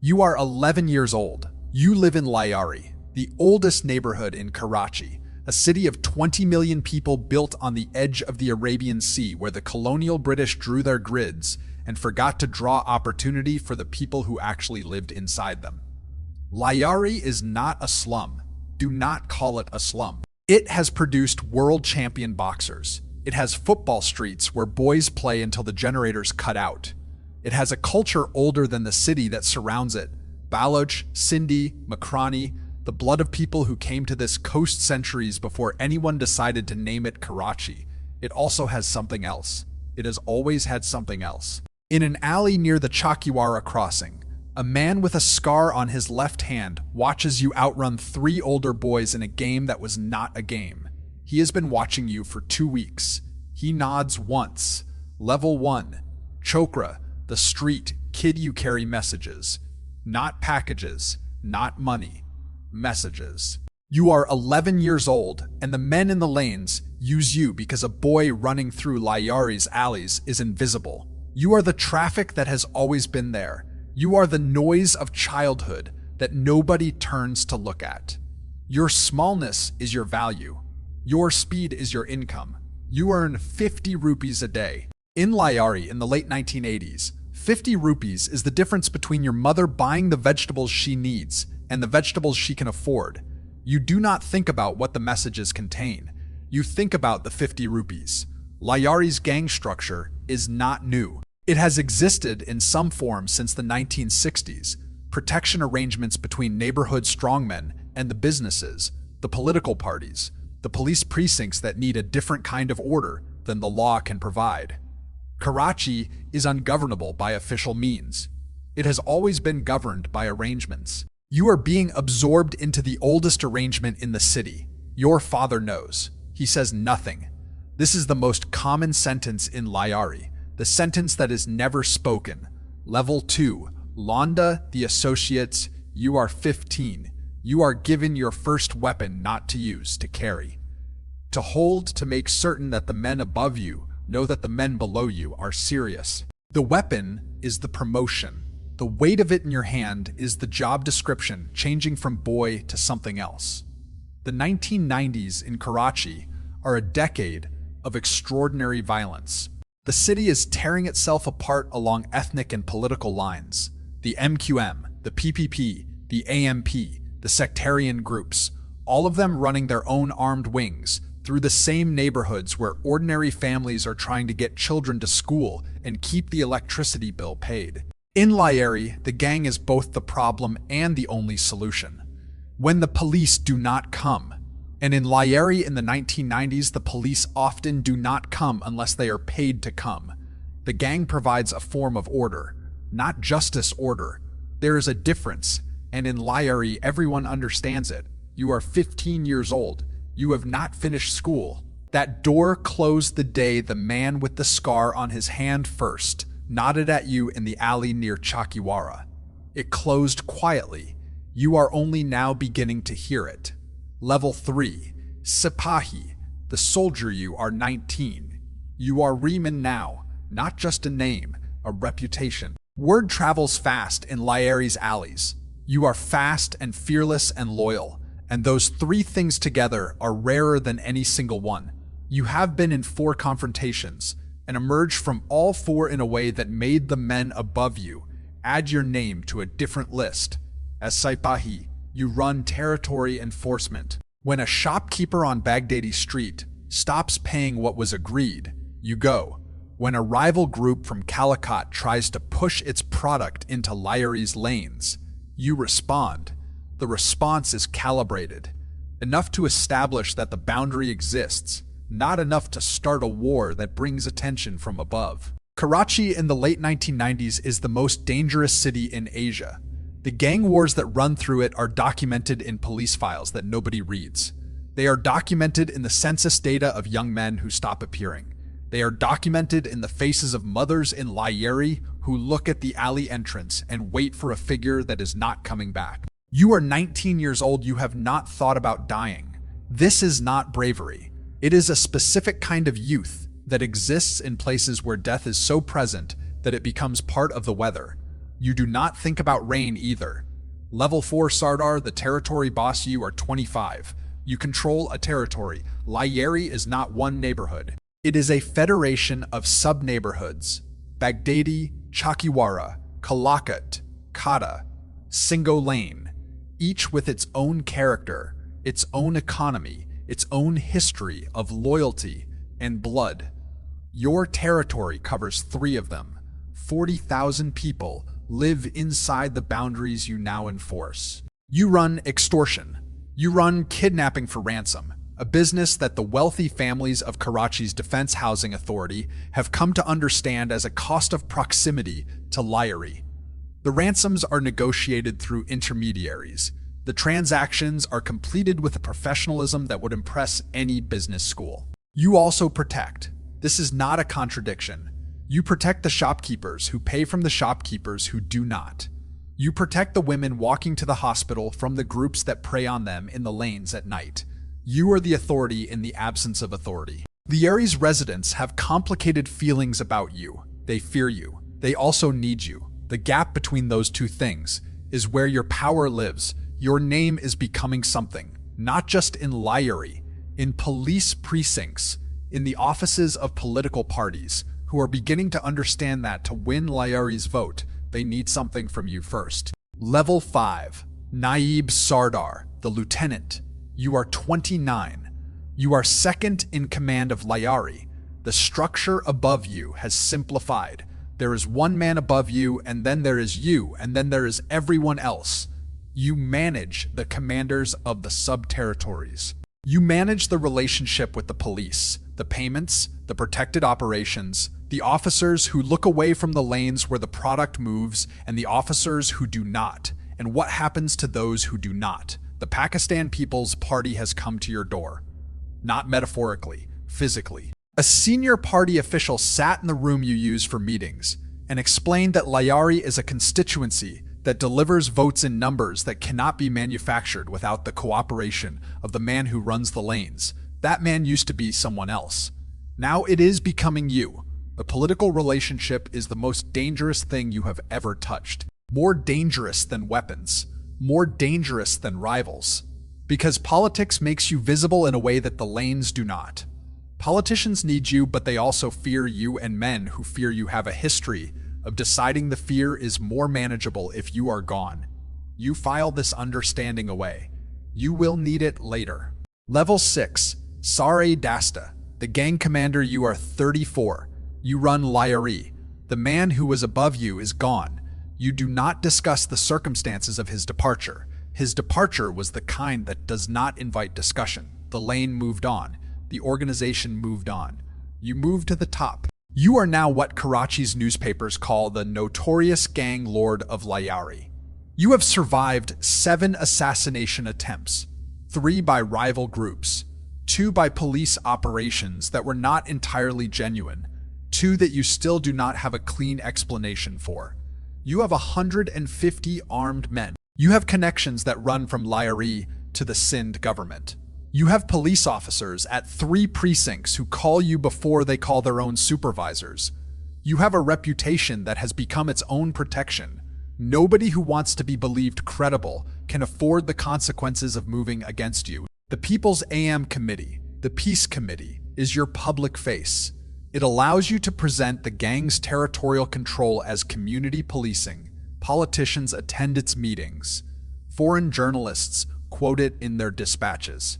You are 11 years old. You live in Lyari, the oldest neighborhood in Karachi, a city of 20 million people built on the edge of the Arabian Sea where the colonial British drew their grids and forgot to draw opportunity for the people who actually lived inside them. Lyari is not a slum. Do not call it a slum. It has produced world champion boxers. It has football streets where boys play until the generators cut out. It has a culture older than the city that surrounds it. Baloch, Sindhi, Makrani, the blood of people who came to this coast centuries before anyone decided to name it Karachi. It also has something else. It has always had something else. In an alley near the Chokra crossing, a man with a scar on his left hand watches you outrun 3 older boys in a game that was not a game. He has been watching you for 2 weeks. He nods once. Level 1. Chokra, the street, kid, you carry messages. Not packages, not money. Messages. You are 11 years old, and the men in the lanes use you because a boy running through Lyari's alleys is invisible. You are the traffic that has always been there. You are the noise of childhood that nobody turns to look at. Your smallness is your value. Your speed is your income. You earn 50 rupees a day. In Lyari in the late 1980s, 50 rupees is the difference between your mother buying the vegetables she needs and the vegetables she can afford. You do not think about what the messages contain. You think about the 50 rupees. Lyari's gang structure is not new. It has existed in some form since the 1960s. Protection arrangements between neighborhood strongmen and the businesses, the political parties, the police precincts that need a different kind of order than the law can provide. Karachi is ungovernable by official means. It has always been governed by arrangements. You are being absorbed into the oldest arrangement in the city. Your father knows. He says nothing. This is the most common sentence in Lyari, the sentence that is never spoken. Level 2. Launda, the associates, you are 15. You are given your first weapon not to use, to carry. To hold, to make certain that the men above you know that the men below you are serious. The weapon is the promotion. The weight of it in your hand is the job description, changing from boy to something else. The 1990s in Karachi are a decade of extraordinary violence. The city is tearing itself apart along ethnic and political lines. The MQM, the PPP, the AMP, the sectarian groups, all of them running their own armed wings through the same neighborhoods where ordinary families are trying to get children to school and keep the electricity bill paid. In Lyari, the gang is both the problem and the only solution. When the police do not come, and in Lyari in the 1990s, the police often do not come unless they are paid to come. The gang provides a form of order, not justice order. There is a difference, and in Lyari, everyone understands it. You are 15 years old. You have not finished school. That door closed the day the man with the scar on his hand first nodded at you in the alley near Chakiwara. It closed quietly. You are only now beginning to hear it. Level 3. Sipahi. The soldier you are 19. You are Rehman now, not just a name, a reputation. Word travels fast in Lyari's alleys. You are fast and fearless and loyal, and those 3 things together are rarer than any single one. You have been in 4 confrontations, and emerged from all 4 in a way that made the men above you add your name to a different list. As Sipahi, you run territory enforcement. When a shopkeeper on Baghdadi Street stops paying what was agreed, you go. When a rival group from Calicut tries to push its product into Lyari's lanes, you respond. The response is calibrated, enough to establish that the boundary exists, not enough to start a war that brings attention from above. Karachi in the late 1990s is the most dangerous city in Asia. The gang wars that run through it are documented in police files that nobody reads. They are documented in the census data of young men who stop appearing. They are documented in the faces of mothers in Lyari who look at the alley entrance and wait for a figure that is not coming back. You are 19 years old. You have not thought about dying. This is not bravery. It is a specific kind of youth that exists in places where death is so present that it becomes part of the weather. You do not think about rain either. Level 4 Sardar, the territory boss, you are 25. You control a territory. Lyari is not one neighborhood. It is a federation of sub-neighborhoods. Baghdadi, Chakiwara, Kalakat, Kata, Singo Lane, each with its own character, its own economy, its own history of loyalty and blood. Your territory covers 3 of them. 40,000 people live inside the boundaries you now enforce. You run extortion. You run kidnapping for ransom, a business that the wealthy families of Karachi's Defense Housing Authority have come to understand as a cost of proximity to Lyari. The ransoms are negotiated through intermediaries. The transactions are completed with a professionalism that would impress any business school. You also protect. This is not a contradiction. You protect the shopkeepers who pay from the shopkeepers who do not. You protect the women walking to the hospital from the groups that prey on them in the lanes at night. You are the authority in the absence of authority. Lyari's residents have complicated feelings about you. They fear you. They also need you. The gap between those two things is where your power lives. Your name is becoming something, not just in Lyari, in police precincts, in the offices of political parties, who are beginning to understand that to win Lyari's vote, they need something from you first. Level 5. Naib Sardar, the lieutenant. You are 29. You are second in command of Lyari. The structure above you has simplified. There is one man above you, and then there is you, and then there is everyone else. You manage the commanders of the sub-territories. You manage the relationship with the police, the payments, the protected operations, the officers who look away from the lanes where the product moves, and the officers who do not. And what happens to those who do not? The Pakistan People's Party has come to your door. Not metaphorically, physically. A senior party official sat in the room you use for meetings and explained that Lyari is a constituency that delivers votes in numbers that cannot be manufactured without the cooperation of the man who runs the lanes. That man used to be someone else. Now it is becoming you. The political relationship is the most dangerous thing you have ever touched. More dangerous than weapons. More dangerous than rivals. Because politics makes you visible in a way that the lanes do not. Politicians need you, but they also fear you, and men who fear you have a history of deciding the fear is more manageable if you are gone. You file this understanding away. You will need it later. Level 6. Sar-e-Dasta. The gang commander, you are 34. You run Lyari. The man who was above you is gone. You do not discuss the circumstances of his departure. His departure was the kind that does not invite discussion. The lane moved on. The organization moved on. You moved to the top. You are now what Karachi's newspapers call the notorious gang lord of Lyari. You have survived 7 assassination attempts, 3 by rival groups, 2 by police operations that were not entirely genuine, 2 that you still do not have a clean explanation for. You have 150 armed men. You have connections that run from Lyari to the Sindh government. You have police officers at 3 precincts who call you before they call their own supervisors. You have a reputation that has become its own protection. Nobody who wants to be believed credible can afford the consequences of moving against you. The People's AM Committee, the Peace Committee, is your public face. It allows you to present the gang's territorial control as community policing. Politicians attend its meetings. Foreign journalists quote it in their dispatches.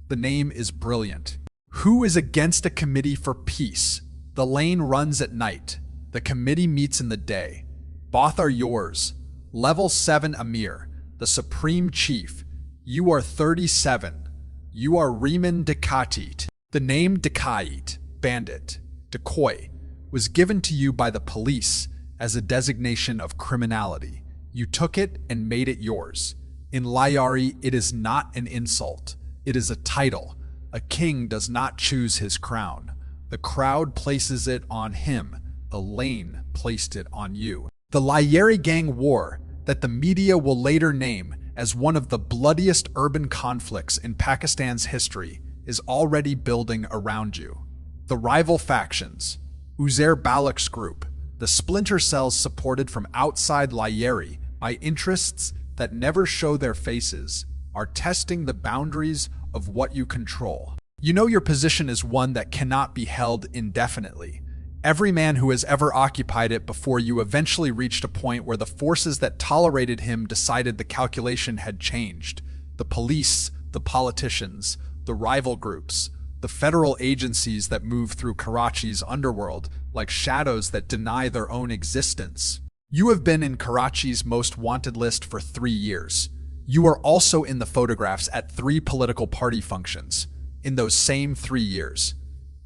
The name is brilliant. Who is against a committee for peace? The lane runs at night. The committee meets in the day. Both are yours. Level 7 Ameer, the Supreme Chief. You are 37. You are Rehman Dakait. The name Dakait, bandit, decoy, was given to you by the police as a designation of criminality. You took it and made it yours. In Lyari, it is not an insult. It is a title. A king does not choose his crown. The crowd places it on him. The lane placed it on you. The Lyari gang war, that the media will later name as one of the bloodiest urban conflicts in Pakistan's history, is already building around you. The rival factions, Uzair Baloch's group, the splinter cells supported from outside Lyari by interests that never show their faces are testing the boundaries of what you control. You know your position is one that cannot be held indefinitely. Every man who has ever occupied it before you eventually reached a point where the forces that tolerated him decided the calculation had changed. The police, the politicians, the rival groups, the federal agencies that move through Karachi's underworld like shadows that deny their own existence. You have been in Karachi's most wanted list for 3 years. You are also in the photographs at 3 political party functions in those same 3 years.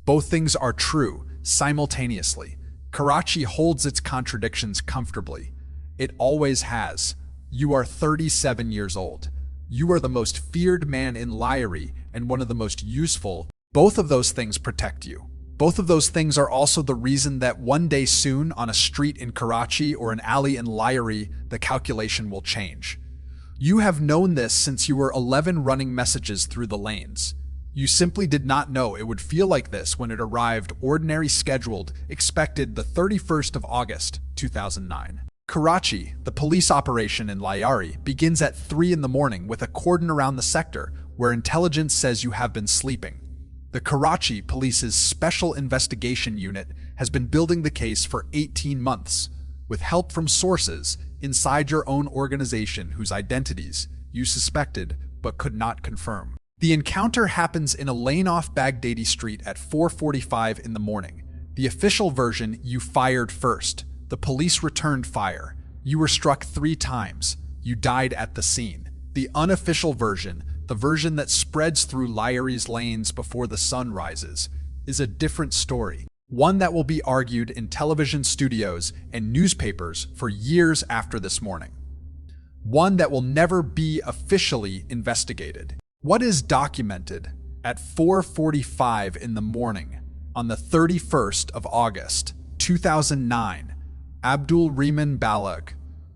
Both things are true simultaneously. Karachi holds its contradictions comfortably. It always has. You are 37 years old. You are the most feared man in Lyari and one of the most useful. Both of those things protect you. Both of those things are also the reason that one day soon, on a street in Karachi or an alley in Lyari, the calculation will change. You have known this since you were 11 running messages through the lanes. You simply did not know it would feel like this when it arrived ordinary scheduled, expected the 31st of August, 2009. Karachi, the police operation in Lyari, begins at 3 in the morning with a cordon around the sector where intelligence says you have been sleeping. The Karachi Police's Special Investigation Unit has been building the case for 18 months, with help from sources inside your own organization whose identities you suspected but could not confirm. The encounter happens in a lane off Baghdadi Street at 4:45 in the morning. The official version, you fired first. The police returned fire. You were struck 3 times. You died at the scene. The unofficial version, the version that spreads through Lyari's lanes before the sun rises, is a different story. One that will be argued in television studios and newspapers for years after this morning. One that will never be officially investigated. What is documented at 4:45 in the morning on the 31st of August, 2009, Abdul Rehman Baloch,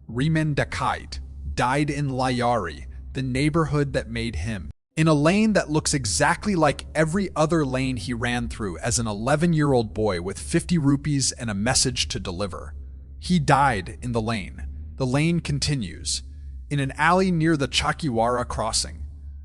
Rehman Dakait, died in Lyari, the neighborhood that made him, in a lane that looks exactly like every other lane he ran through as an 11-year-old boy with 50 rupees and a message to deliver. He died in the lane. The lane continues. In an alley near the Chakiwara crossing,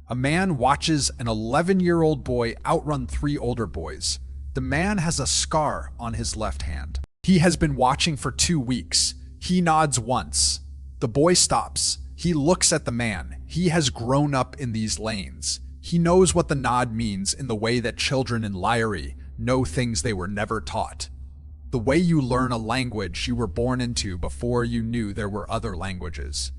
a man watches an 11-year-old boy outrun 3 older boys. The man has a scar on his left hand. He has been watching for 2 weeks. He nods once. The boy stops. He looks at the man. He has grown up in these lanes. He knows what the nod means in the way that children in Lyari know things they were never taught. The way you learn a language you were born into before you knew there were other languages.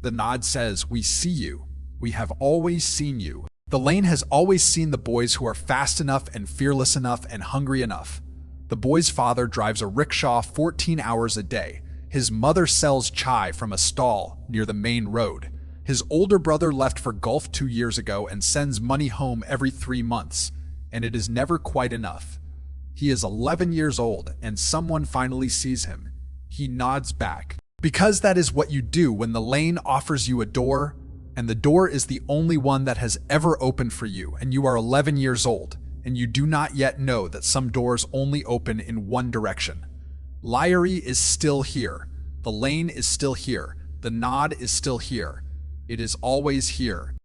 The nod says, "We see you. We have always seen you." The lane has always seen the boys who are fast enough and fearless enough and hungry enough. The boy's father drives a rickshaw 14 hours a day. His mother sells chai from a stall near the main road. His older brother left for Gulf 2 years ago and sends money home every 3 months, and it is never quite enough. He is 11 years old, and someone finally sees him. He nods back. Because that is what you do when the lane offers you a door, and the door is the only one that has ever opened for you, and you are 11 years old, and you do not yet know that some doors only open in one direction. Lyari is still here. The lane is still here. The nod is still here. It is always here.